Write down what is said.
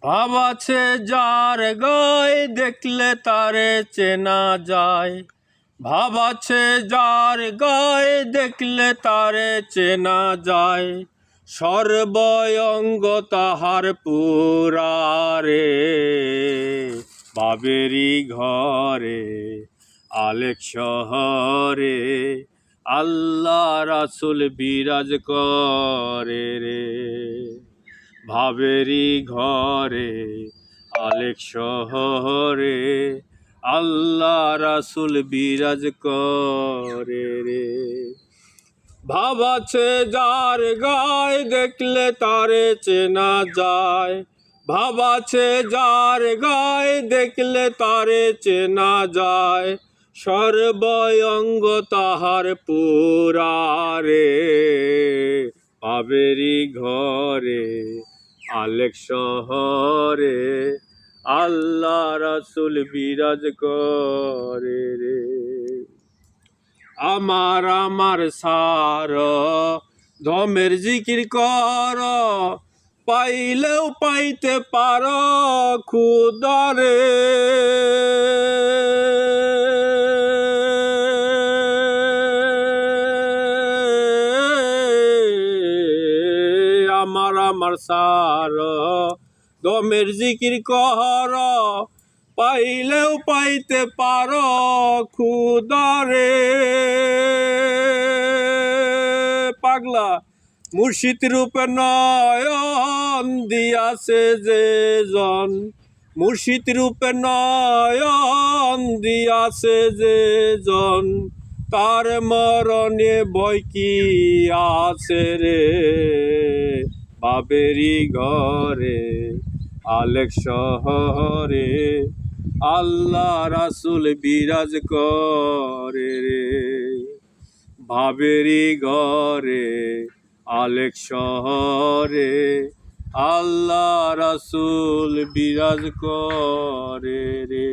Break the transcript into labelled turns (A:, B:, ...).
A: ভাব আছে যার গায়ে দেখলে তারে চেনা যায়। ভাব আছে যার গায়ে দেখলে তারে চেনা যায়। সর্বঙ্গ তাহার পুরারে বাবেরি ঘরে আলেক শহরে আল্লাহ রাসূল বিরাজ করে রে। ভাবেরি ঘরে আলেক শহরে আল্লাহ রাসূল বিরাজ করে রে। ভাব আছে যার গায়ে দেখলে তারে চেনা যায়। ভাব আছে যার গায়ে দেখলে তারে চেনা যায়। সর্বঙ্গ তাহার পুরারে বাবেরি ঘরে আলেক শহরে আল্লাহ রাসূল বিরাজ করে রে। আমার সার ধমের জিকির কর, পাইলেও পাইতে পার খুদারে। আমার সার দমের জিকির কর, পাইলেও পাইতে পার খুদারে। পাগলা মুর্শিদ রূপে নয়ন দিয়াছে যে জন, মুর্শিদ রূপে নয়ন দিয়াছে যে জন, তার মরণে ভয় কি আছে রে। বাবেরি ঘরে আলেক শহরে আল্লাহ রাসূল বিরাজ করে রে। বাবেরি ঘরে আলেক শহরে আল্লাহ রাসূল বিরাজ করে রে।